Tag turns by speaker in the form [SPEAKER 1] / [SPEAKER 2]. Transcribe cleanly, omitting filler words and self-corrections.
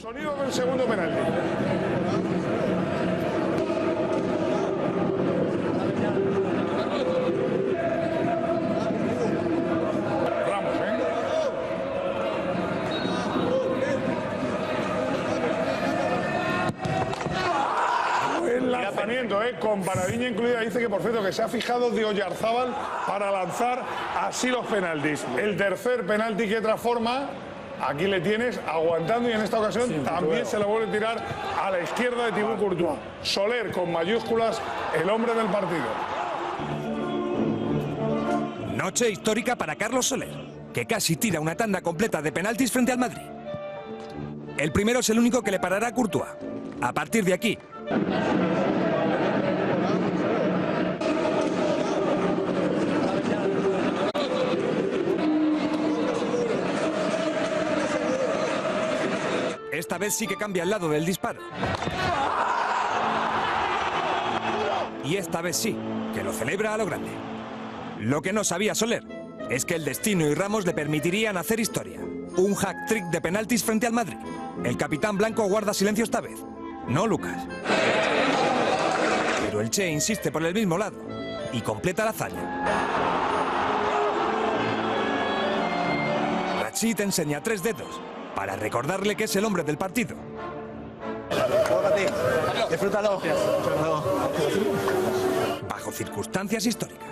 [SPEAKER 1] Sonido del segundo penalti. Ramos, Buen lanzamiento, con paradilla incluida. Dice que, por cierto, que se ha fijado de Oyarzábal para lanzar así los penaltis. El tercer penalti que transforma. Aquí le tienes aguantando y en esta ocasión también se lo vuelve a tirar a la izquierda de Thibaut Courtois. Soler con mayúsculas, el hombre del partido.
[SPEAKER 2] Noche histórica para Carlos Soler, que casi tira una tanda completa de penaltis frente al Madrid. El primero es el único que le parará a Courtois. A partir de aquí, esta vez sí que cambia el lado del disparo. Y esta vez sí, que lo celebra a lo grande. Lo que no sabía Soler es que el destino y Ramos le permitirían hacer historia. Un hack-trick de penaltis frente al Madrid. El capitán blanco guarda silencio esta vez. No Lucas. Pero el Che insiste por el mismo lado y completa la hazaña. Rachid enseña 3 dedos para recordarle que es el hombre del partido.
[SPEAKER 3] Disfrútalo.
[SPEAKER 2] Bajo circunstancias históricas.